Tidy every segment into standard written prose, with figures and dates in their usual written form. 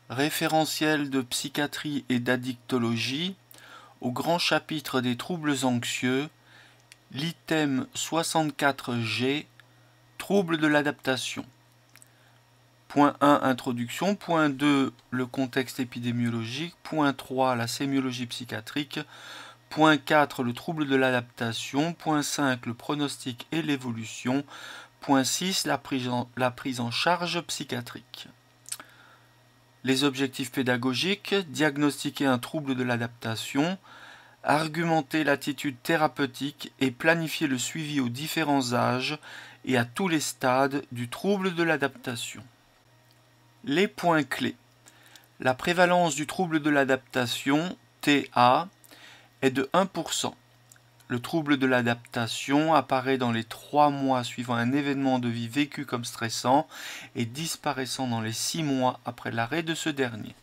Référentiel de psychiatrie et d'addictologie, au grand chapitre des troubles anxieux, l'item 64G, troubles de l'adaptation. Point 1, introduction. Point 2, le contexte épidémiologique. Point 3, la sémiologie psychiatrique. Point 4, le trouble de l'adaptation. Point 5, le pronostic et l'évolution. Point 6, la prise en charge psychiatrique. Les objectifs pédagogiques, diagnostiquer un trouble de l'adaptation, argumenter l'attitude thérapeutique et planifier le suivi aux différents âges et à tous les stades du trouble de l'adaptation. Les points clés. La prévalence du trouble de l'adaptation, TA, est de 1%. Le trouble de l'adaptation apparaît dans les 3 mois suivant un événement de vie vécu comme stressant et disparaissant dans les 6 mois après l'arrêt de ce dernier.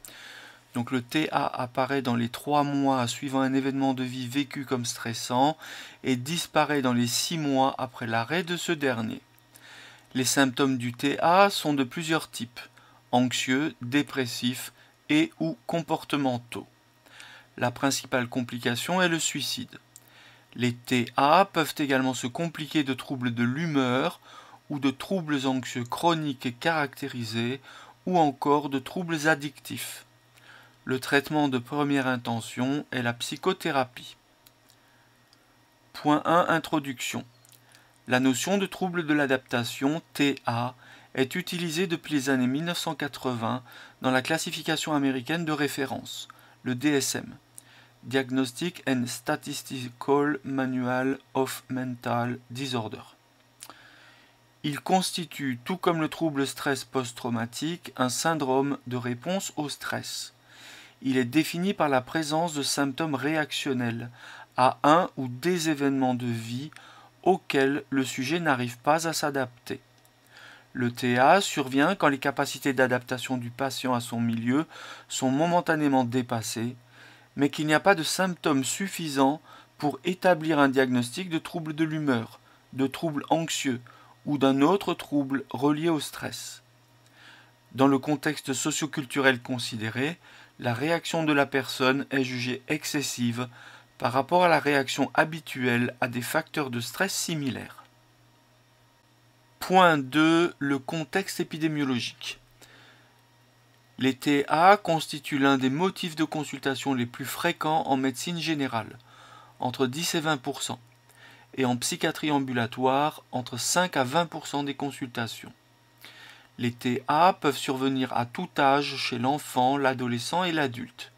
Donc le TA apparaît dans les 3 mois suivant un événement de vie vécu comme stressant et disparaît dans les 6 mois après l'arrêt de ce dernier. Les symptômes du TA sont de plusieurs types: anxieux, dépressifs et ou comportementaux. La principale complication est le suicide. Les TA peuvent également se compliquer de troubles de l'humeur ou de troubles anxieux chroniques caractérisés ou encore de troubles addictifs. Le traitement de première intention est la psychothérapie. Point 1. Introduction. La notion de trouble de l'adaptation, TA, est utilisée depuis les années 1980 dans la classification américaine de référence, le DSM. Diagnostic and Statistical Manual of Mental Disorder. Il constitue, tout comme le trouble stress post-traumatique, un syndrome de réponse au stress. Il est défini par la présence de symptômes réactionnels à un ou des événements de vie auxquels le sujet n'arrive pas à s'adapter. Le TA survient quand les capacités d'adaptation du patient à son milieu sont momentanément dépassées, mais qu'il n'y a pas de symptômes suffisants pour établir un diagnostic de trouble de l'humeur, de trouble anxieux ou d'un autre trouble relié au stress. Dans le contexte socioculturel considéré, la réaction de la personne est jugée excessive par rapport à la réaction habituelle à des facteurs de stress similaires. Point 2. Le contexte épidémiologique. Les TA constituent l'un des motifs de consultation les plus fréquents en médecine générale, entre 10 et 20%, et en psychiatrie ambulatoire, entre 5 à 20% des consultations. Les TA peuvent survenir à tout âge chez l'enfant, l'adolescent et l'adulte.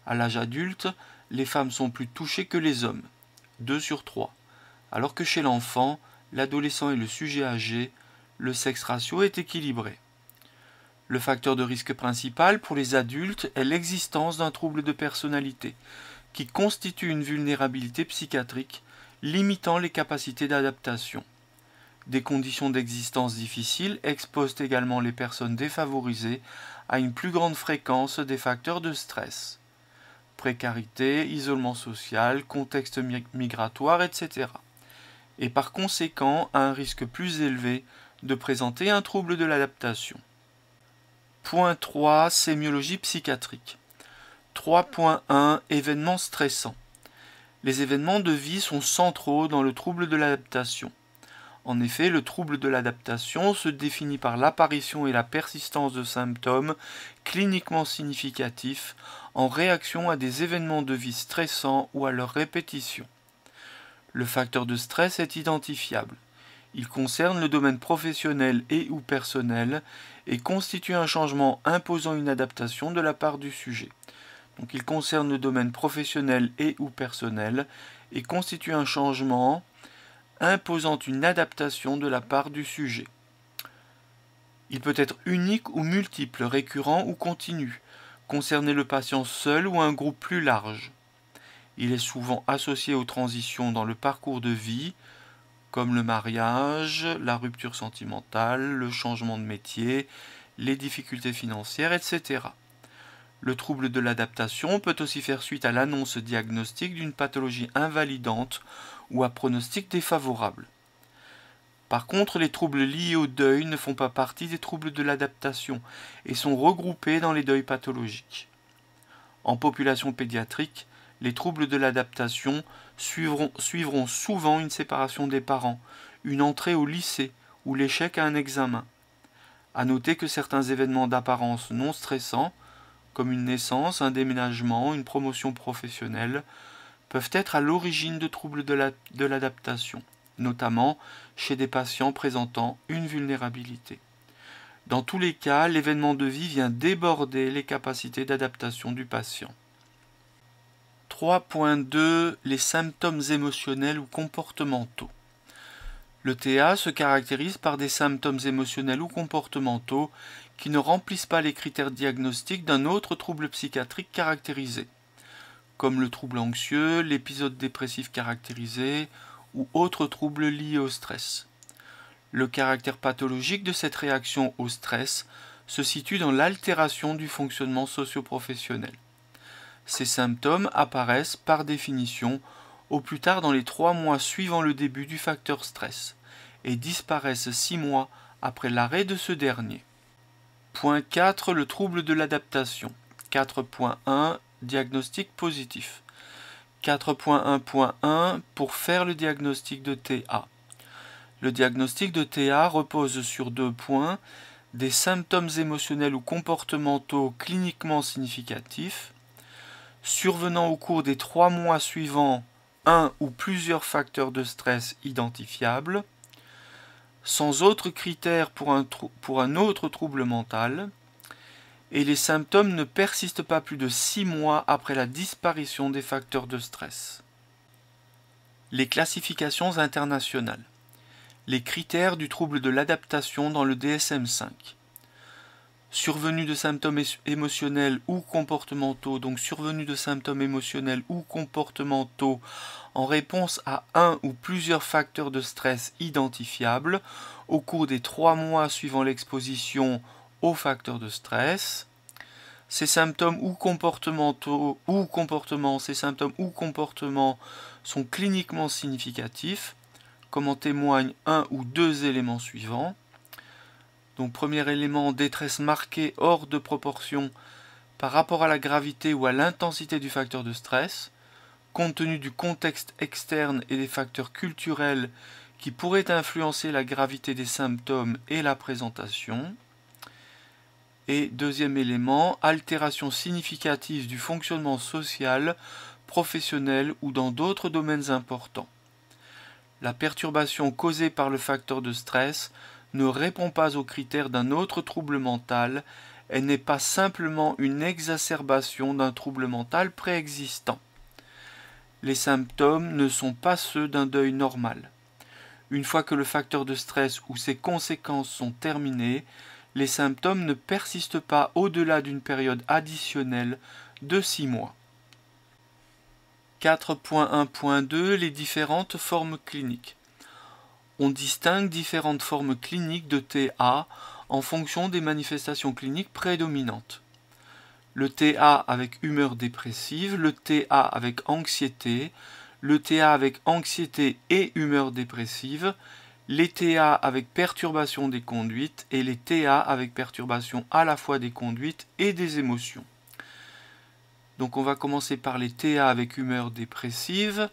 À l'âge adulte, les femmes sont plus touchées que les hommes, 2 sur 3, alors que chez l'enfant, l'adolescent et le sujet âgé, le sexe ratio est équilibré. Le facteur de risque principal pour les adultes est l'existence d'un trouble de personnalité, qui constitue une vulnérabilité psychiatrique limitant les capacités d'adaptation. Des conditions d'existence difficiles exposent également les personnes défavorisées à une plus grande fréquence des facteurs de stress. Précarité, isolement social, contexte migratoire, etc. Et par conséquent à un risque plus élevé de présenter un trouble de l'adaptation. Point 3. Sémiologie psychiatrique. 3.1. Événements stressants. Les événements de vie sont centraux dans le trouble de l'adaptation. En effet, le trouble de l'adaptation se définit par l'apparition et la persistance de symptômes cliniquement significatifs en réaction à des événements de vie stressants ou à leur répétition. Le facteur de stress est identifiable. Il concerne le domaine professionnel et ou personnel et constitue un changement imposant une adaptation de la part du sujet. Donc il concerne le domaine professionnel et ou personnel et constitue un changement imposant une adaptation de la part du sujet. Il peut être unique ou multiple, récurrent ou continu, concerner le patient seul ou un groupe plus large. Il est souvent associé aux transitions dans le parcours de vie, comme le mariage, la rupture sentimentale, le changement de métier, les difficultés financières, etc. Le trouble de l'adaptation peut aussi faire suite à l'annonce diagnostique d'une pathologie invalidante ou à pronostic défavorable. Par contre, les troubles liés au deuil ne font pas partie des troubles de l'adaptation et sont regroupés dans les deuils pathologiques. En population pédiatrique, les troubles de l'adaptation suivront souvent une séparation des parents, une entrée au lycée ou l'échec à un examen. À noter que certains événements d'apparence non stressants, comme une naissance, un déménagement, une promotion professionnelle, peuvent être à l'origine de troubles de l'adaptation, notamment chez des patients présentant une vulnérabilité. Dans tous les cas, l'événement de vie vient déborder les capacités d'adaptation du patient. 3.2 Les symptômes émotionnels ou comportementaux. Le TA se caractérise par des symptômes émotionnels ou comportementaux qui ne remplissent pas les critères diagnostiques d'un autre trouble psychiatrique caractérisé, comme le trouble anxieux, l'épisode dépressif caractérisé ou autres troubles liés au stress. Le caractère pathologique de cette réaction au stress se situe dans l'altération du fonctionnement socio-professionnel. Ces symptômes apparaissent par définition au plus tard dans les 3 mois suivant le début du facteur stress et disparaissent 6 mois après l'arrêt de ce dernier. Point 4. Le trouble de l'adaptation. 4.1 Diagnostic positif. 4.1.1 Pour faire le diagnostic de TA. Le diagnostic de TA repose sur 2 points, des symptômes émotionnels ou comportementaux cliniquement significatifs, survenant au cours des 3 mois suivants un ou plusieurs facteurs de stress identifiables, sans autre critère pour un autre trouble mental, et les symptômes ne persistent pas plus de 6 mois après la disparition des facteurs de stress. Les classifications internationales. Les critères du trouble de l'adaptation dans le DSM-5. Survenue de symptômes émotionnels ou comportementaux, donc survenue de symptômes émotionnels ou comportementaux en réponse à un ou plusieurs facteurs de stress identifiables au cours des 3 mois suivant l'exposition aux facteurs de stress. Ces symptômes ou comportements sont cliniquement significatifs, comme en témoignent un ou deux éléments suivants. Donc premier élément, détresse marquée hors de proportion par rapport à la gravité ou à l'intensité du facteur de stress, compte tenu du contexte externe et des facteurs culturels qui pourraient influencer la gravité des symptômes et la présentation. Et deuxième élément, altération significative du fonctionnement social, professionnel ou dans d'autres domaines importants. La perturbation causée par le facteur de stress ne répond pas aux critères d'un autre trouble mental, elle n'est pas simplement une exacerbation d'un trouble mental préexistant. Les symptômes ne sont pas ceux d'un deuil normal. Une fois que le facteur de stress ou ses conséquences sont terminées, les symptômes ne persistent pas au-delà d'une période additionnelle de 6 mois. 4.1.2 Les différentes formes cliniques. On distingue différentes formes cliniques de TA en fonction des manifestations cliniques prédominantes. Le TA avec humeur dépressive, le TA avec anxiété, le TA avec anxiété et humeur dépressive, les TA avec perturbation des conduites et les TA avec perturbation à la fois des conduites et des émotions. Donc on va commencer par les TA avec humeur dépressive.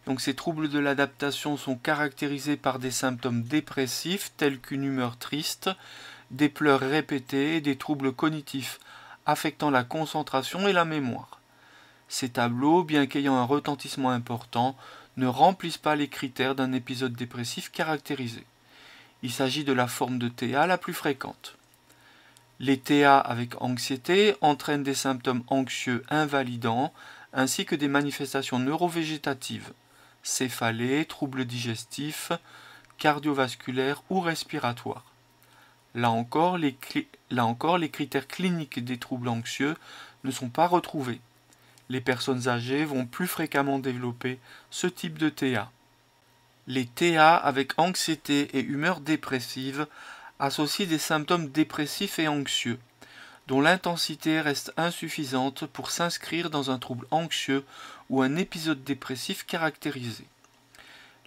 Donc ces troubles de l'adaptation sont caractérisés par des symptômes dépressifs tels qu'une humeur triste, des pleurs répétés et des troubles cognitifs affectant la concentration et la mémoire. Ces tableaux, bien qu'ayant un retentissement important, ne remplissent pas les critères d'un épisode dépressif caractérisé. Il s'agit de la forme de TA la plus fréquente. Les TA avec anxiété entraînent des symptômes anxieux invalidants ainsi que des manifestations neurovégétatives, céphalées, troubles digestifs, cardiovasculaires ou respiratoires. Là encore, les critères cliniques des troubles anxieux ne sont pas retrouvés. Les personnes âgées vont plus fréquemment développer ce type de TA. Les TA avec anxiété et humeur dépressive associent des symptômes dépressifs et anxieux, dont l'intensité reste insuffisante pour s'inscrire dans un trouble anxieux ou un épisode dépressif caractérisé.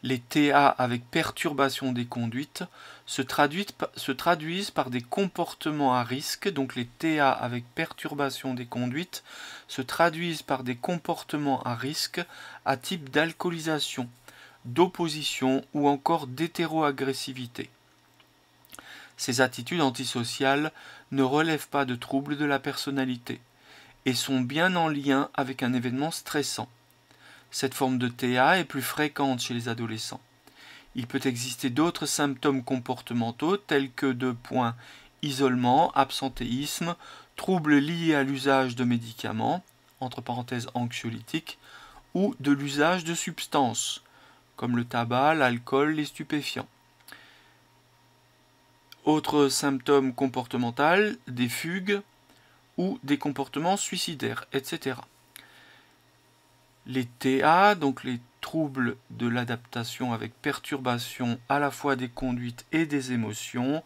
Les TA avec perturbation des conduites se traduisent par des comportements à risque. Donc les TA avec perturbation des conduites se traduisent par des comportements à risque à type d'alcoolisation, d'opposition ou encore d'hétéroagressivité. Ces attitudes antisociales ne relèvent pas de troubles de la personnalité et sont bien en lien avec un événement stressant. Cette forme de TA est plus fréquente chez les adolescents. Il peut exister d'autres symptômes comportementaux tels que isolement, absentéisme, troubles liés à l'usage de médicaments, entre parenthèses anxiolytiques, ou de l'usage de substances, comme le tabac, l'alcool, les stupéfiants. Autres symptômes comportementaux, des fugues ou des comportements suicidaires, etc. Les TA, donc les troubles de l'adaptation avec perturbation à la fois des conduites et des émotions,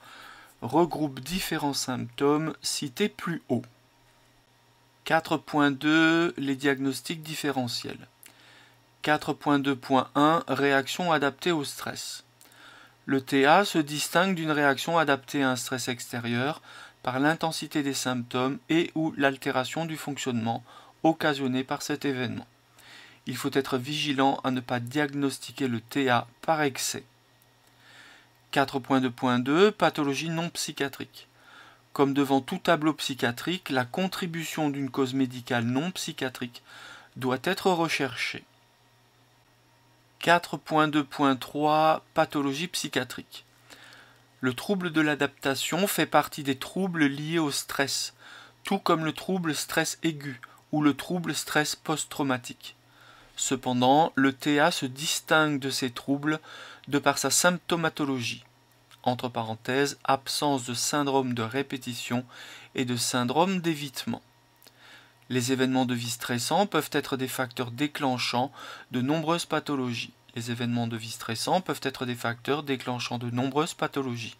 regroupent différents symptômes cités plus haut. 4.2 Les diagnostics différentiels. 4.2.1 Réaction adaptée au stress. Le TA se distingue d'une réaction adaptée à un stress extérieur par l'intensité des symptômes et ou l'altération du fonctionnement occasionnée par cet événement. Il faut être vigilant à ne pas diagnostiquer le TA par excès. 4.2.2 Pathologie non psychiatrique. Comme devant tout tableau psychiatrique, la contribution d'une cause médicale non psychiatrique doit être recherchée. 4.2.3 Pathologie psychiatrique. Le trouble de l'adaptation fait partie des troubles liés au stress, tout comme le trouble stress aigu ou le trouble stress post-traumatique. Cependant, le TA se distingue de ces troubles de par sa symptomatologie, entre parenthèses, absence de syndrome de répétition et de syndrome d'évitement. Les événements de vie stressants peuvent être des facteurs déclenchants de nombreuses pathologies. Les événements de vie stressants peuvent être des facteurs déclenchant de nombreuses pathologies.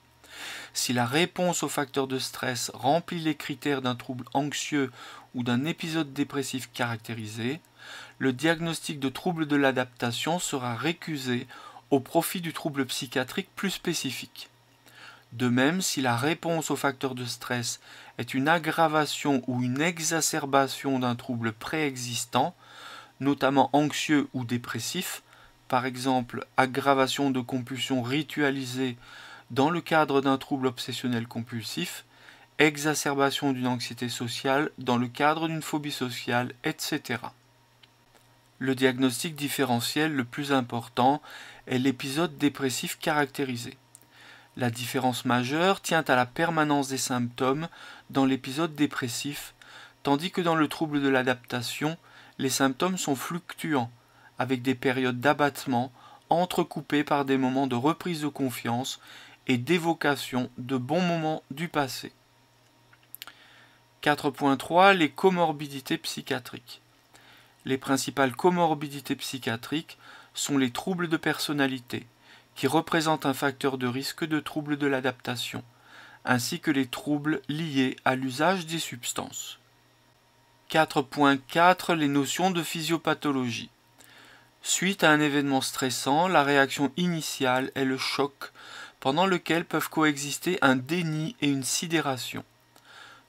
Si la réponse aux facteurs de stress remplit les critères d'un trouble anxieux ou d'un épisode dépressif caractérisé, le diagnostic de trouble de l'adaptation sera récusé au profit du trouble psychiatrique plus spécifique. De même, si la réponse aux facteurs de stress est une aggravation ou une exacerbation d'un trouble préexistant, notamment anxieux ou dépressif, par exemple aggravation de compulsions ritualisées dans le cadre d'un trouble obsessionnel compulsif, exacerbation d'une anxiété sociale dans le cadre d'une phobie sociale, etc. Le diagnostic différentiel le plus important est l'épisode dépressif caractérisé. La différence majeure tient à la permanence des symptômes dans l'épisode dépressif, tandis que dans le trouble de l'adaptation, les symptômes sont fluctuants, avec des périodes d'abattement entrecoupées par des moments de reprise de confiance et d'évocation de bons moments du passé. 4.3 Les comorbidités psychiatriques. Les principales comorbidités psychiatriques sont les troubles de personnalité, qui représentent un facteur de risque de troubles de l'adaptation, ainsi que les troubles liés à l'usage des substances. 4.4 Les notions de physiopathologie. Suite à un événement stressant, la réaction initiale est le choc, pendant lequel peuvent coexister un déni et une sidération.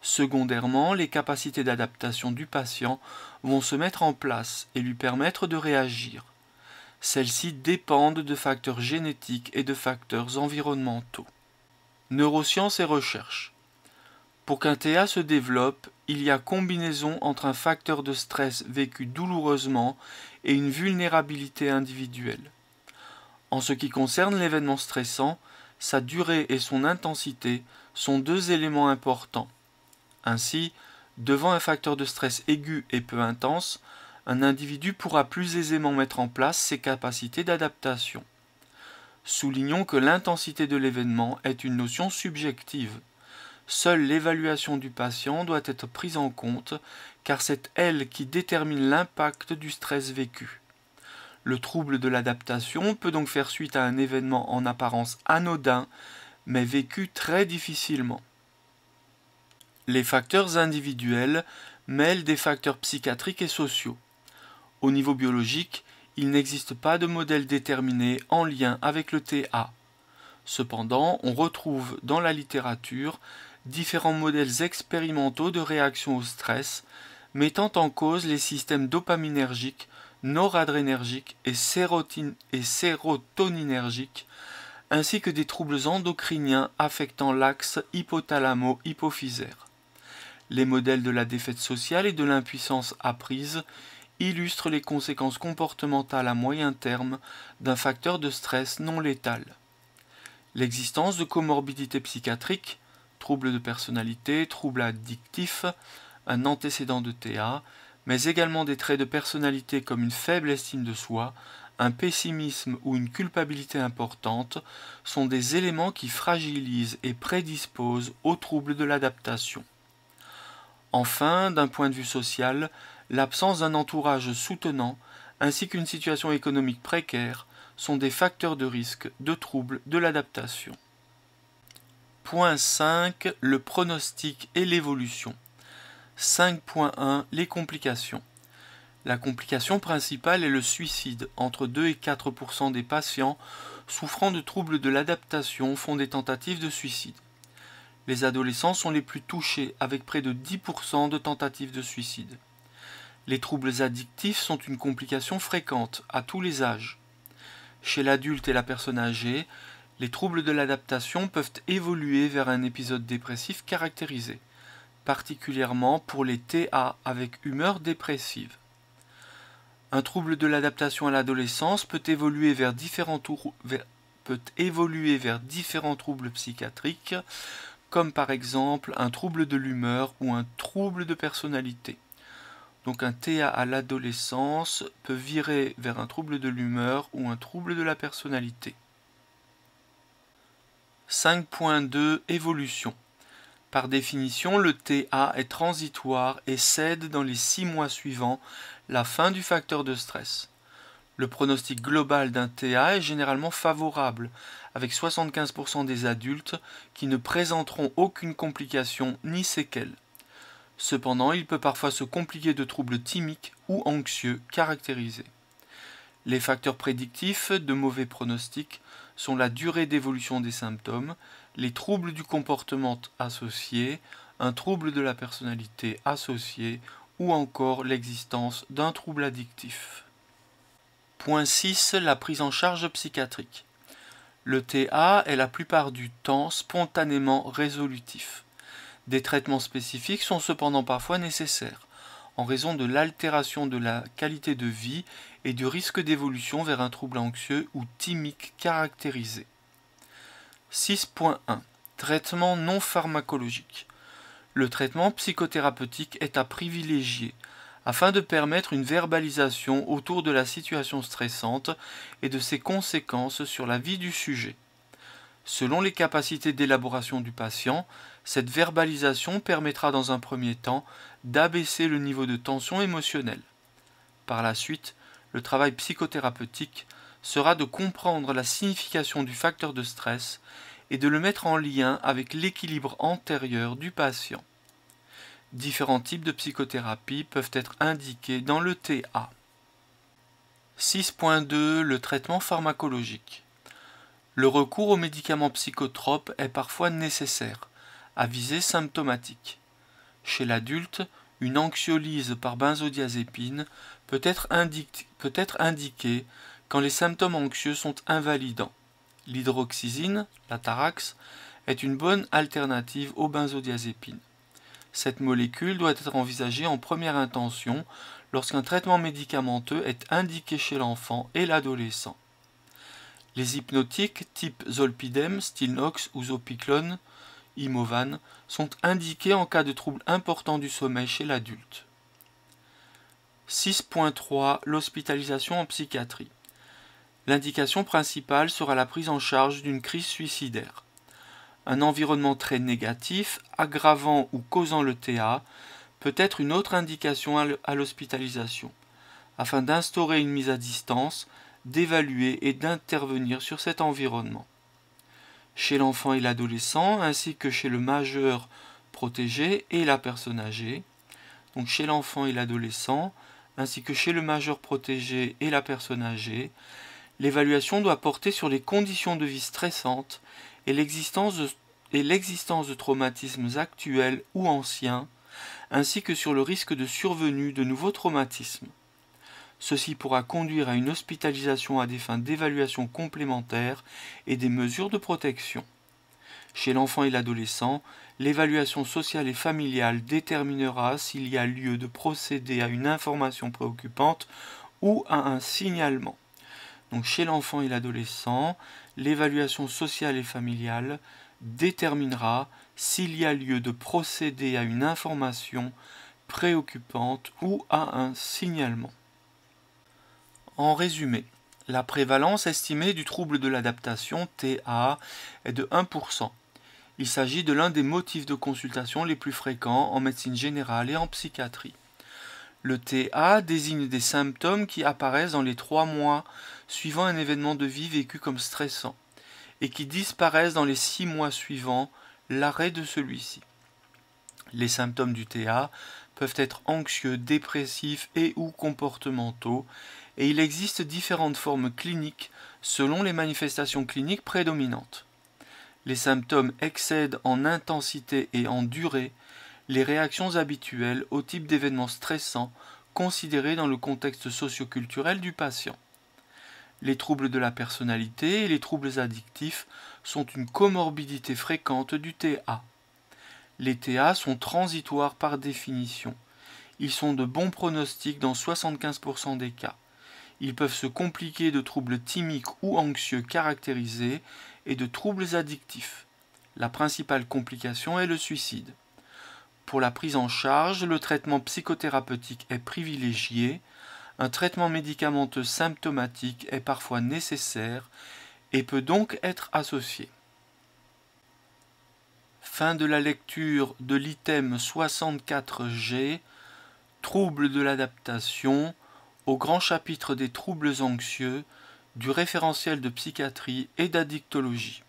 Secondairement, les capacités d'adaptation du patient vont se mettre en place et lui permettre de réagir. Celles-ci dépendent de facteurs génétiques et de facteurs environnementaux. Neurosciences et recherche. Pour qu'un TA se développe, il y a combinaison entre un facteur de stress vécu douloureusement et une vulnérabilité individuelle. En ce qui concerne l'événement stressant, sa durée et son intensité sont deux éléments importants. Ainsi, devant un facteur de stress aigu et peu intense, un individu pourra plus aisément mettre en place ses capacités d'adaptation. Soulignons que l'intensité de l'événement est une notion subjective. Seule l'évaluation du patient doit être prise en compte, car c'est elle qui détermine l'impact du stress vécu. Le trouble de l'adaptation peut donc faire suite à un événement en apparence anodin, mais vécu très difficilement. Les facteurs individuels mêlent des facteurs psychiatriques et sociaux. Au niveau biologique, Il n'existe pas de modèle déterminé en lien avec le TA. Cependant, on retrouve dans la littérature différents modèles expérimentaux de réaction au stress, mettant en cause les systèmes dopaminergiques, noradrénergiques et sérotoninergiques, ainsi que des troubles endocriniens affectant l'axe hypothalamo-hypophysaire. Les modèles de la défaite sociale et de l'impuissance apprise illustrent les conséquences comportementales à moyen terme d'un facteur de stress non létal. L'existence de comorbidités psychiatriques, troubles de personnalité, troubles addictifs, un antécédent de TA, mais également des traits de personnalité comme une faible estime de soi, un pessimisme ou une culpabilité importante, sont des éléments qui fragilisent et prédisposent aux troubles de l'adaptation. Enfin, d'un point de vue social, l'absence d'un entourage soutenant ainsi qu'une situation économique précaire sont des facteurs de risque de troubles de l'adaptation. Point 5. Le pronostic et l'évolution. 5.1. Les complications. La complication principale est le suicide. Entre 2 et 4% des patients souffrant de troubles de l'adaptation font des tentatives de suicide. Les adolescents sont les plus touchés, avec près de 10% de tentatives de suicide. Les troubles addictifs sont une complication fréquente, à tous les âges. Chez l'adulte et la personne âgée, les troubles de l'adaptation peuvent évoluer vers un épisode dépressif caractérisé, particulièrement pour les TA avec humeur dépressive. Un trouble de l'adaptation à l'adolescence peut évoluer vers différents troubles psychiatriques, comme par exemple un trouble de l'humeur ou un trouble de personnalité. Donc un TA à l'adolescence peut virer vers un trouble de l'humeur ou un trouble de la personnalité. 5.2 Évolution. Par définition, le TA est transitoire et cède dans les 6 mois suivants la fin du facteur de stress. Le pronostic global d'un TA est généralement favorable, avec 75% des adultes qui ne présenteront aucune complication ni séquelle. Cependant, il peut parfois se compliquer de troubles thymiques ou anxieux caractérisés. Les facteurs prédictifs de mauvais pronostics sont la durée d'évolution des symptômes, les troubles du comportement associés, un trouble de la personnalité associé ou encore l'existence d'un trouble addictif. Point 6. La prise en charge psychiatrique. Le TA est la plupart du temps spontanément résolutif. Des traitements spécifiques sont cependant parfois nécessaires, en raison de l'altération de la qualité de vie et du risque d'évolution vers un trouble anxieux ou thymique caractérisé. 6.1. Traitement non pharmacologique. Le traitement psychothérapeutique est à privilégier afin de permettre une verbalisation autour de la situation stressante et de ses conséquences sur la vie du sujet. Selon les capacités d'élaboration du patient, cette verbalisation permettra dans un premier temps d'abaisser le niveau de tension émotionnelle. Par la suite, le travail psychothérapeutique sera de comprendre la signification du facteur de stress et de le mettre en lien avec l'équilibre antérieur du patient. Différents types de psychothérapie peuvent être indiqués dans le TA. 6.2 Le traitement pharmacologique. Le recours aux médicaments psychotropes est parfois nécessaire, à visée symptomatique. Chez l'adulte, une anxiolyse par benzodiazépine peut être indiquée quand les symptômes anxieux sont invalidants. L'hydroxyzine, la Tarax, est une bonne alternative aux benzodiazépines. Cette molécule doit être envisagée en première intention lorsqu'un traitement médicamenteux est indiqué chez l'enfant et l'adolescent. Les hypnotiques type zolpidem, Stilnox ou zopiclone, Imovan, sont indiqués en cas de troubles importants du sommeil chez l'adulte. 6.3 L'hospitalisation en psychiatrie. L'indication principale sera la prise en charge d'une crise suicidaire. Un environnement très négatif, aggravant ou causant le TA, peut être une autre indication à l'hospitalisation, afin d'instaurer une mise à distance, d'évaluer et d'intervenir sur cet environnement. Chez l'enfant et l'adolescent, ainsi que chez le majeur protégé et la personne âgée. Donc chez l'enfant et l'adolescent, ainsi que chez le majeur protégé et la personne âgée, l'évaluation doit porter sur les conditions de vie stressantes et l'existence de traumatismes actuels ou anciens, ainsi que sur le risque de survenue de nouveaux traumatismes. Ceci pourra conduire à une hospitalisation à des fins d'évaluation complémentaire et des mesures de protection. Chez l'enfant et l'adolescent, l'évaluation sociale et familiale déterminera s'il y a lieu de procéder à une information préoccupante ou à un signalement. Donc chez l'enfant et l'adolescent, l'évaluation sociale et familiale déterminera s'il y a lieu de procéder à une information préoccupante ou à un signalement. En résumé, la prévalence estimée du trouble de l'adaptation TA est de 1%. Il s'agit de l'un des motifs de consultation les plus fréquents en médecine générale et en psychiatrie. Le TA désigne des symptômes qui apparaissent dans les 3 mois suivant un événement de vie vécu comme stressant et qui disparaissent dans les 6 mois suivant l'arrêt de celui-ci. Les symptômes du TA peuvent être anxieux, dépressifs et ou comportementaux et il existe différentes formes cliniques selon les manifestations cliniques prédominantes. Les symptômes excèdent en intensité et en durée les réactions habituelles au type d'événements stressants considérés dans le contexte socio-culturel du patient. Les troubles de la personnalité et les troubles addictifs sont une comorbidité fréquente du TA. Les TA sont transitoires par définition. Ils sont de bons pronostics dans 75% des cas. Ils peuvent se compliquer de troubles thymiques ou anxieux caractérisés et de troubles addictifs. La principale complication est le suicide. Pour la prise en charge, le traitement psychothérapeutique est privilégié. Un traitement médicamenteux symptomatique est parfois nécessaire et peut donc être associé. Fin de la lecture de l'item 64G, troubles de l'adaptation, au grand chapitre des troubles anxieux, du référentiel de psychiatrie et d'addictologie.